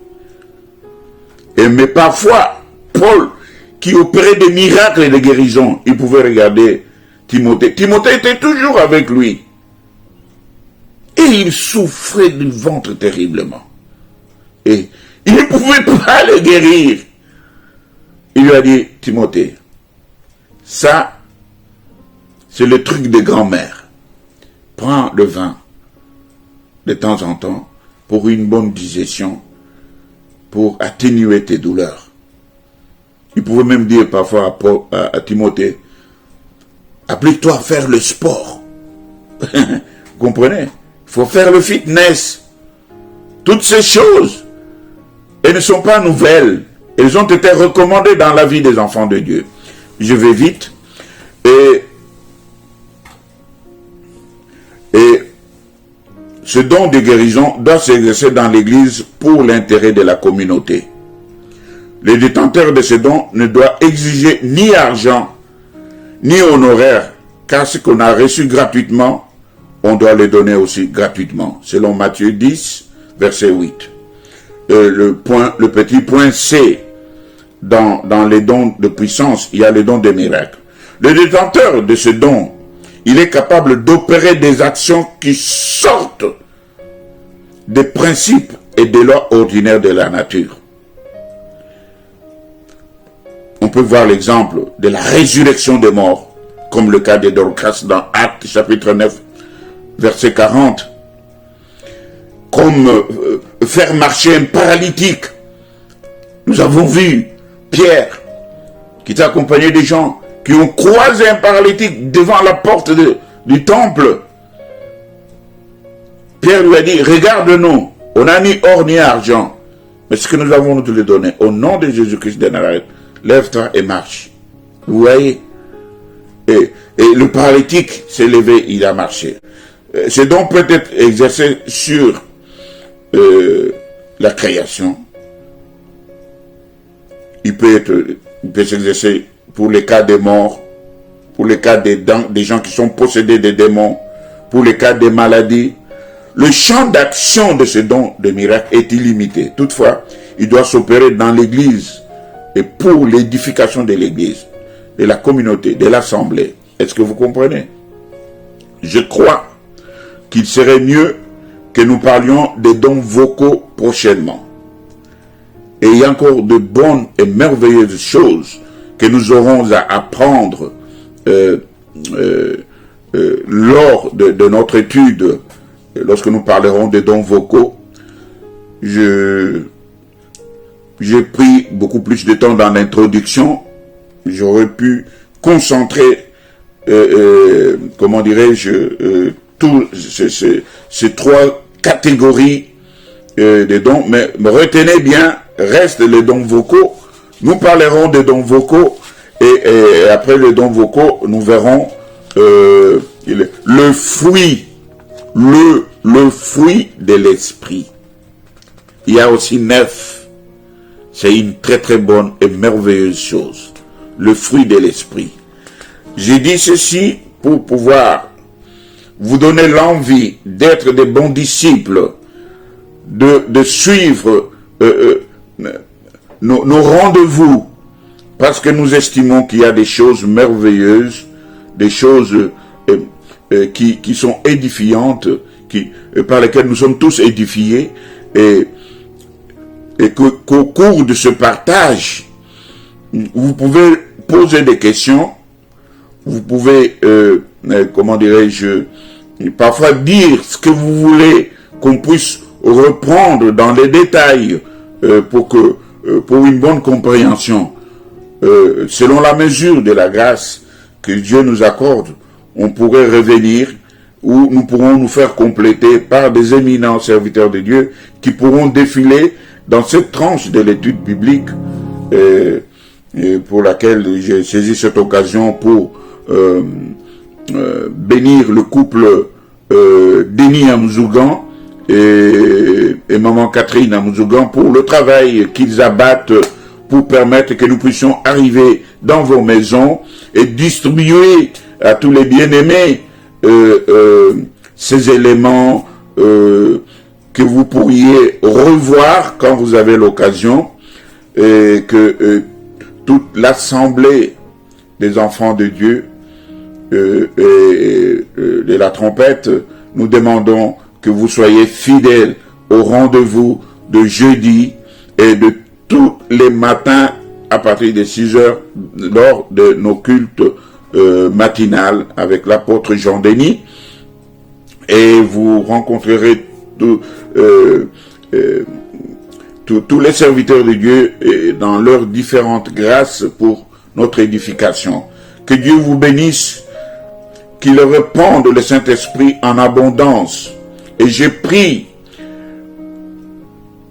Mais parfois, Paul, qui opérait des miracles et des guérisons, il pouvait regarder Timothée. Timothée était toujours avec lui. Et il souffrait du ventre terriblement. Et il ne pouvait pas le guérir. Il lui a dit, Timothée, ça, c'est le truc de grand-mère. Prends le vin de temps en temps pour une bonne digestion, pour atténuer tes douleurs. Il pouvait même dire parfois à Timothée, applique-toi à faire le sport. Vous comprenez? Il faut faire le fitness. Toutes ces choses, elles ne sont pas nouvelles. Elles ont été recommandées dans la vie des enfants de Dieu. Je vais vite. Et ce don de guérison doit s'exercer dans l'Église pour l'intérêt de la communauté. Le détenteur de ce don ne doit exiger ni argent, ni honoraire, car ce qu'on a reçu gratuitement, on doit le donner aussi gratuitement, selon Matthieu 10, verset 8. Le petit point C, dans les dons de puissance, il y a les dons de miracles. Le détenteur de ce don, il est capable d'opérer des actions qui sortent des principes et des lois ordinaires de la nature. On peut voir l'exemple de la résurrection des morts, comme le cas de Dorcas dans Actes chapitre 9, verset 40. Comme faire marcher un paralytique. Nous avons vu Pierre, qui était accompagné des gens qui ont croisé un paralytique devant la porte du temple. Pierre lui a dit, regarde-nous, on n'a ni or ni argent, mais ce que nous avons, nous te le donner. Au nom de Jésus-Christ de Nazareth, lève-toi et marche. Vous voyez? Et le paralytique s'est levé, il a marché. Ce don peut être exercé sur la création. Il peut s'exercer pour les cas des morts, pour les cas des gens qui sont possédés des démons, pour les cas des maladies. Le champ d'action de ce don de miracle est illimité. Toutefois, il doit s'opérer dans l'Église et pour l'édification de l'Église, de la communauté, de l'Assemblée. Est-ce que vous comprenez? Je crois qu'il serait mieux que nous parlions des dons vocaux prochainement. Et il y a encore de bonnes et merveilleuses choses que nous aurons à apprendre lors de notre étude, lorsque nous parlerons des dons vocaux. J'ai pris beaucoup plus de temps dans l'introduction. J'aurais pu concentrer, comment dirais-je, tous ces trois catégories de dons, mais retenez bien, reste les dons vocaux. Nous parlerons des dons vocaux et après les dons vocaux, nous verrons le fruit de l'esprit. Il y a aussi 9. C'est une très très bonne et merveilleuse chose. Le fruit de l'esprit. J'ai dit ceci pour pouvoir vous donner l'envie d'être des bons disciples, de suivre nos rendez-vous, parce que nous estimons qu'il y a des choses merveilleuses, des choses qui sont édifiantes, par lesquelles nous sommes tous édifiés, et qu'au cours de ce partage, vous pouvez poser des questions, vous pouvez, comment dirais-je, parfois dire ce que vous voulez qu'on puisse reprendre dans les détails pour une bonne compréhension. Selon la mesure de la grâce que Dieu nous accorde, on pourrait revenir ou nous pourrons nous faire compléter par des éminents serviteurs de Dieu qui pourront défiler dans cette tranche de l'étude biblique pour laquelle j'ai saisi cette occasion pour bénir le couple Denis Amzougan et maman Catherine Amzougan pour le travail qu'ils abattent pour permettre que nous puissions arriver dans vos maisons et distribuer à tous les bien-aimés ces éléments que vous pourriez revoir quand vous avez l'occasion, et que toute l'assemblée des enfants de Dieu et de la trompette, nous demandons que vous soyez fidèles au rendez-vous de jeudi et de tous les matins à partir de 6 heures lors de nos cultes matinales avec l'apôtre Jean-Denis, et vous rencontrerez tous les serviteurs de Dieu dans leurs différentes grâces pour notre édification. Que Dieu vous bénisse, qu'il répande le Saint-Esprit en abondance. Et j'ai prié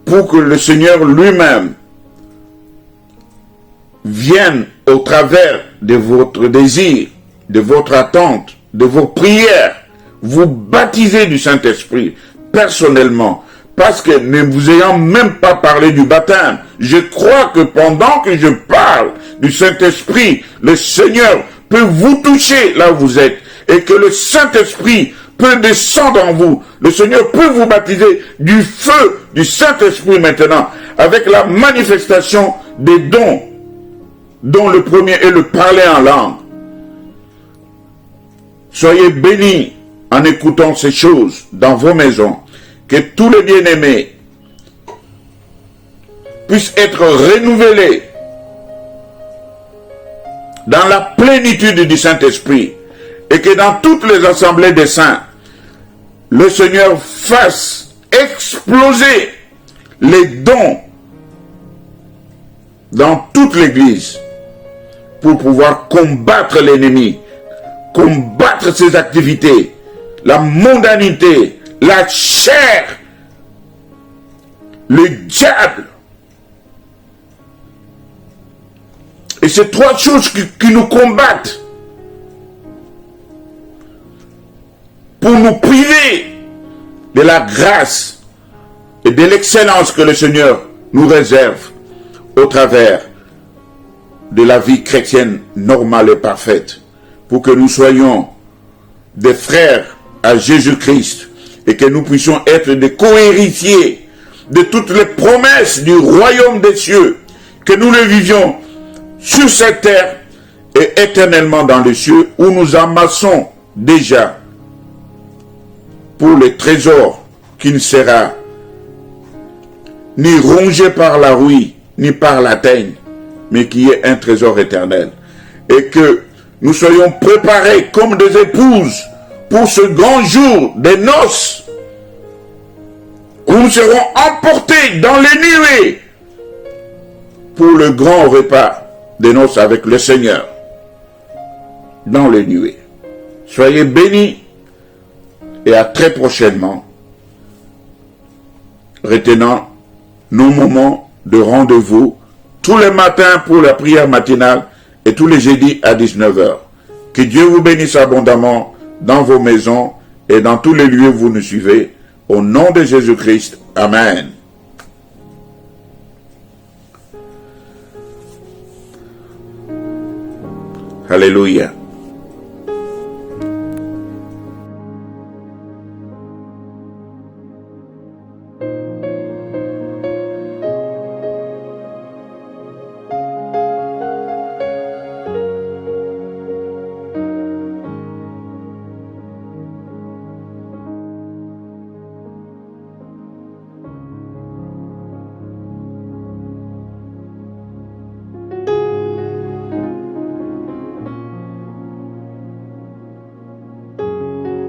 pour que le Seigneur lui-même vienne au travers de votre désir, de votre attente, de vos prières, vous baptiser du Saint-Esprit, personnellement, parce que ne vous ayant même pas parlé du baptême, je crois que pendant que je parle du Saint-Esprit, le Seigneur peut vous toucher là où vous êtes, et que le Saint-Esprit peut descendre en vous. Le Seigneur peut vous baptiser du feu du Saint-Esprit maintenant, avec la manifestation des dons, dont le premier est le parler en langue. Soyez bénis en écoutant ces choses dans vos maisons, que tous les bien-aimés puissent être renouvelés dans la plénitude du Saint-Esprit, et que dans toutes les assemblées des saints, le Seigneur fasse exploser les dons dans toute l'Église pour pouvoir combattre l'ennemi, combattre ses activités, la mondanité, la chair, le diable. Et ces trois choses qui nous combattent pour nous priver de la grâce et de l'excellence que le Seigneur nous réserve au travers de la vie chrétienne normale et parfaite, pour que nous soyons des frères à Jésus-Christ et que nous puissions être des co-héritiers de toutes les promesses du royaume des cieux, que nous le vivions sur cette terre et éternellement dans les cieux, où nous amassons déjà pour le trésor qui ne sera ni rongé par la rouille, ni par la teigne, mais qui est un trésor éternel. Et que nous soyons préparés comme des épouses pour ce grand jour des noces, où nous serons emportés dans les nuées pour le grand repas des noces avec le Seigneur dans les nuées. Soyez bénis et à très prochainement, retenant nos moments de rendez-vous tous les matins pour la prière matinale et tous les jeudis à 19 h. Que Dieu vous bénisse abondamment dans vos maisons et dans tous les lieux où vous nous suivez. Au nom de Jésus-Christ. Amen. Alléluia.